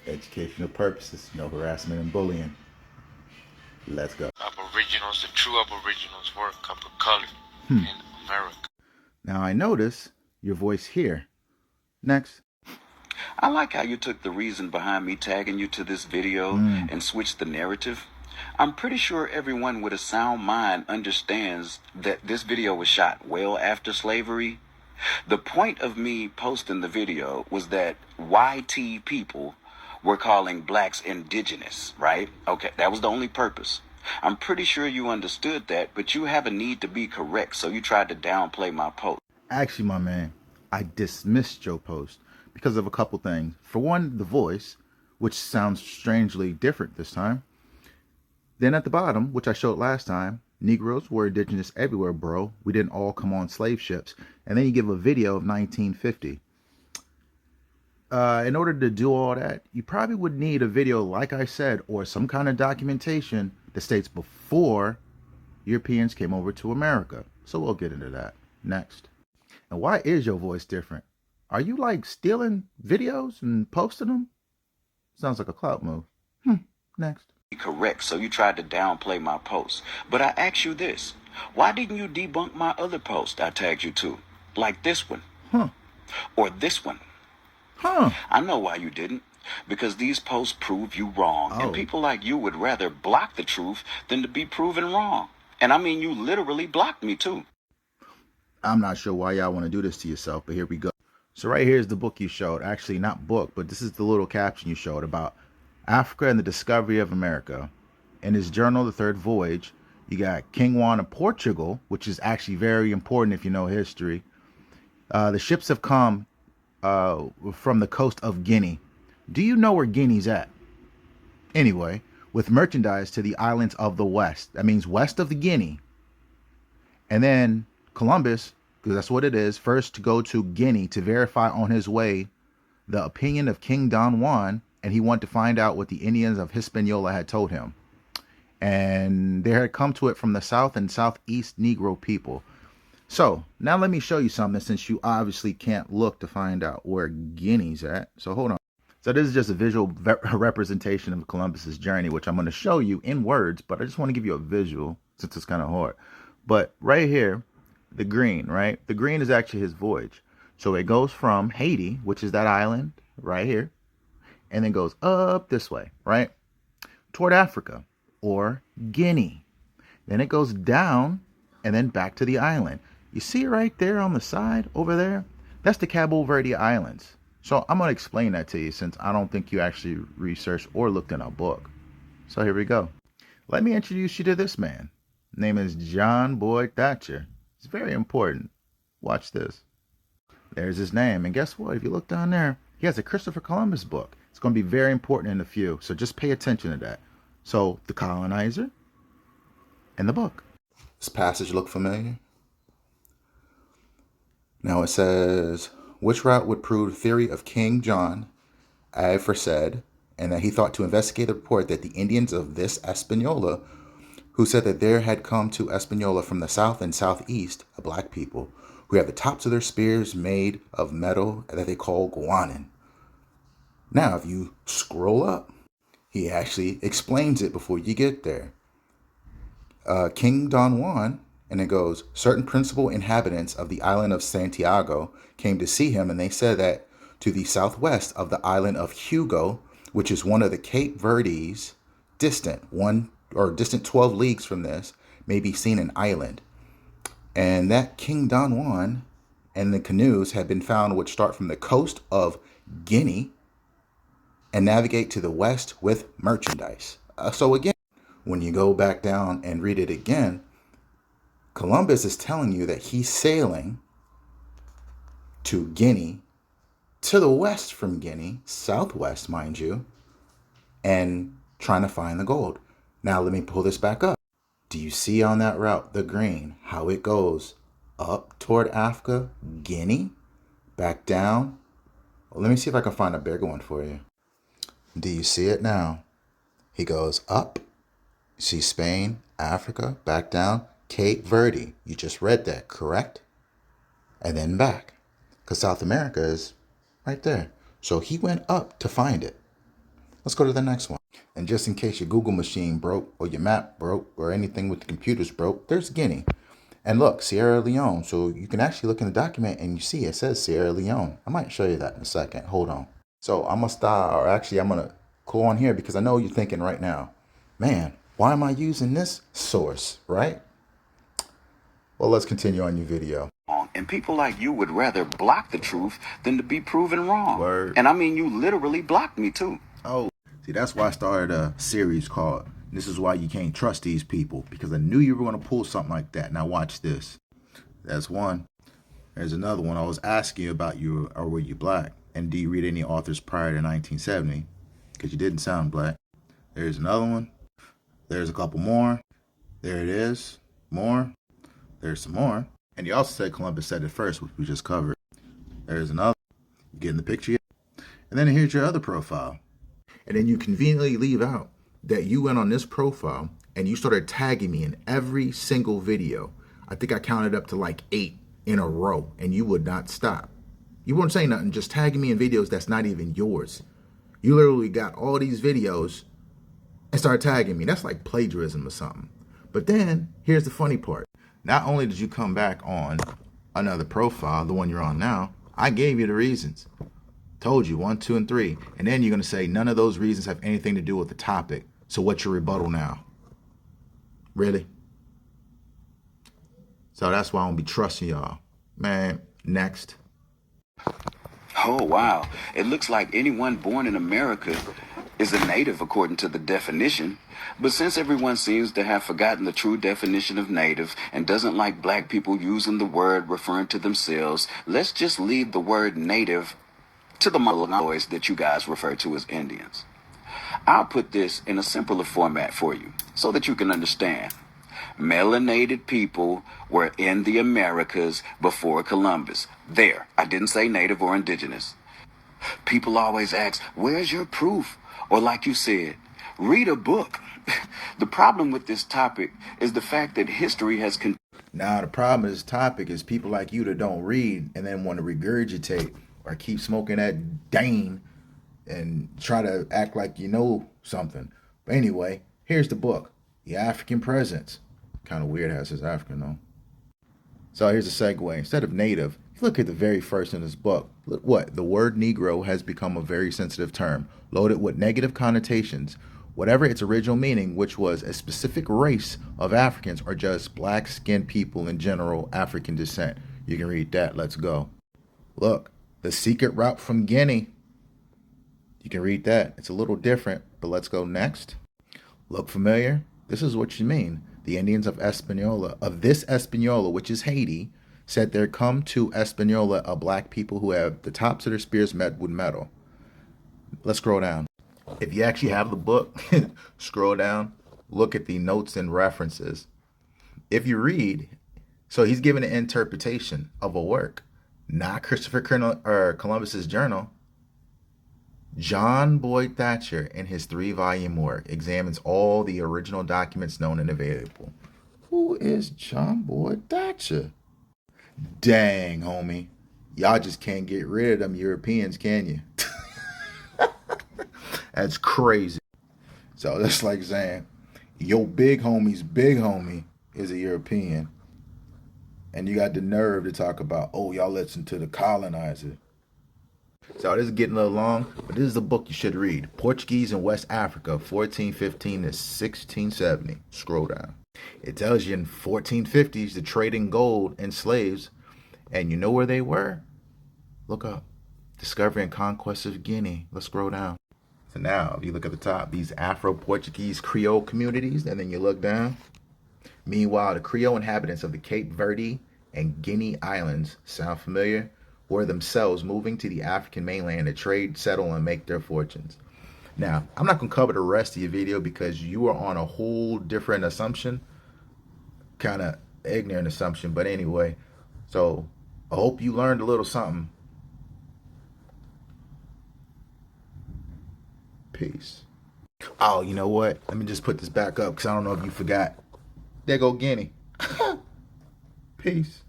Educational purposes, no harassment and bullying. Let's go. Aboriginals, the true Aboriginals were copper colored in America. Now I notice your voice here. Next. I like how you took the reason behind me tagging you to this video and switched the narrative. I'm pretty sure everyone with a sound mind understands that this video was shot well after slavery. The point of me posting the video was that YT people were calling blacks indigenous, right? Okay, that was the only purpose. I'm pretty sure you understood that, but you have a need to be correct, so you tried to downplay my post. Actually, my man, I dismissed your post because of a couple things. For one, the voice, which sounds strangely different this time. Then at the bottom, which I showed last time, Negroes were indigenous everywhere, bro. We didn't all come on slave ships. And then you give a video of 1950. In order to do all that, you probably would need a video, like I said, or some kind of documentation that states before Europeans came over to America. So we'll get into that next. And why is your voice different? Are you like stealing videos and posting them? Sounds like a clout move. Next. Correct, so you tried to downplay my post. But I ask you this, why didn't you debunk my other post I tagged you to? Like this one. Or this one. I know why you didn't. Because these posts prove you wrong. And people like you would rather block the truth than to be proven wrong. And I mean, you literally blocked me too. I'm not sure why y'all want to do this to yourself, but here we go. So right here is the book you showed. Actually, not book, but this is the little caption you showed about Africa and the Discovery of America. In his journal, The Third Voyage, you got King Juan of Portugal, which is actually very important if you know history. The ships have come from the coast of Guinea. Do you know where Guinea's at? Anyway, with merchandise to the islands of the west. That means west of the Guinea. And then Columbus, because that's what it is, first to go to Guinea to verify on his way the opinion of King Don Juan, and he wanted to find out what the Indians of Hispaniola had told him. And they had come to it from the south and southeast Negro people. So now let me show you something, since you obviously can't look to find out where Guinea's at. So hold on. So this is just a visual representation of Columbus's journey, which I'm going to show you in words, but I just want to give you a visual since it's kind of hard. But right here, the green, right? The green is actually his voyage. So it goes from Haiti, which is that island right here, and then goes up this way, right? Toward Africa or Guinea. Then it goes down and then back to the island. You see right there on the side over there? That's the Cabo Verde Islands. So I'm going to explain that to you since I don't think you actually researched or looked in a book. So here we go. Let me introduce you to this man. His name is John Boyd Thatcher. It's very important. Watch this. There's his name. And guess what? If you look down there, he has a Christopher Columbus book. It's going to be very important in a few. So just pay attention to that. So the colonizer and the book. This passage look familiar? Now it says, which route would prove the theory of King John aforesaid, and that he thought to investigate the report that the Indians of this Hispaniola, who said that there had come to Hispaniola from the south and southeast a black people, who have the tops of their spears made of metal that they call guanin. Now, if you scroll up, he actually explains it before you get there. King Don Juan, and it goes, certain principal inhabitants of the island of Santiago came to see him, and they said that to the southwest of the island of Hugo, which is one of the Cape Verdes, distant 12 leagues from this, may be seen an island. And that King Don Juan and the canoes had been found which start from the coast of Guinea and navigate to the west with merchandise. So again, when you go back down and read it again, Columbus is telling you that he's sailing to Guinea, to the west from Guinea, southwest, mind you, and trying to find the gold. Now let me pull this back up. Do you see on that route, the green, how it goes up toward Africa, Guinea, back down? Well, let me see if I can find a bigger one for you. Do you see it now? He goes up, you see Spain, Africa, back down, Cape Verde. You just read that, correct? And then back, because South America is right there. So he went up to find it. Let's go to the next one. And just in case your Google machine broke or your map broke or anything with the computers broke, there's Guinea. And look, Sierra Leone. So you can actually look in the document and you see it says Sierra Leone. I might show you that in a second. Hold on. So I'm going to start, or actually I'm going to go on here because I know you're thinking right now, man, why am I using this source, right? Well, let's continue on your video. And people like you would rather block the truth than to be proven wrong. Word. And I mean, you literally blocked me too. Oh, see, that's why I started a series called This Is Why You Can't Trust These People, because I knew you were going to pull something like that. Now watch this. That's one. There's another one. I was asking you about you, or were you black? And do you read any authors prior to 1970? Because you didn't sound black. There's another one. There's a couple more. There it is. More. There's some more. And you also said Columbus said it first, which we just covered. There's another. You getting the picture yet? And then here's your other profile. And then you conveniently leave out that you went on this profile and you started tagging me in every single video. I think I counted up to like 8 in a row, and you would not stop. You weren't saying nothing, just tagging me in videos that's not even yours. You literally got all these videos and started tagging me. That's like plagiarism or something. But then here's the funny part. Not only did you come back on another profile, the one you're on now, I gave you the reasons. Told you 1, 2, and 3. And then you're going to say none of those reasons have anything to do with the topic. So what's your rebuttal now? Really? So that's why I won't be trusting y'all. Man, next. Oh, wow. It looks like anyone born in America is a native according to the definition. But since everyone seems to have forgotten the true definition of native and doesn't like black people using the word referring to themselves, let's just leave the word native to the Malays that you guys refer to as Indians. I'll put this in a simpler format for you so that you can understand. Melanated people were in the Americas before Columbus. There, I didn't say native or indigenous. People always ask, where's your proof? Or like you said, read a book. The problem with this topic is the fact that history has Now, the problem with this topic is people like you that don't read and then want to regurgitate or keep smoking that Dane and try to act like you know something. But anyway, here's the book, The African Presence. Kind of weird how it says African, though. So here's a segue. Instead of native, look at the very first in this book. Look what? The word Negro has become a very sensitive term, loaded with negative connotations. Whatever its original meaning, which was a specific race of Africans or just black-skinned people in general, African descent. You can read that. Let's go. Look, the secret route from Guinea. You can read that. It's a little different, but let's go next. Look familiar? This is what you mean. The Indians of Hispaniola, of this Hispaniola, which is Haiti, said there come to Hispaniola a black people who have the tops of their spears met with metal. Let's scroll down. If you actually have the book, scroll down, look at the notes and references. If you read, so he's giving an interpretation of a work, not Christopher Columbus's journal. John Boyd Thatcher, in his 3-volume work, examines all the original documents known and available. Who is John Boyd Thatcher? Dang, homie. Y'all just can't get rid of them Europeans, can you? That's crazy. So that's like saying, your big homie's big homie is a European. And you got the nerve to talk about, oh, y'all listen to the colonizer. So this is getting a little long, but this is the book you should read. Portuguese in West Africa, 1415 to 1670. Scroll down. It tells you in 1450s the trade in gold and slaves. And you know where they were? Look up. Discovery and Conquest of Guinea. Let's scroll down. So now, if you look at the top, these Afro-Portuguese Creole communities, and then you look down. Meanwhile, the Creole inhabitants of the Cape Verde and Guinea Islands, sound familiar? Were themselves moving to the African mainland to trade, settle, and make their fortunes. Now, I'm not going to cover the rest of your video because you are on a whole different assumption, kind of ignorant assumption, but anyway, so I hope you learned a little something. Peace. Oh, you know what? Let me just put this back up because I don't know if you forgot. There go Guinea. Peace.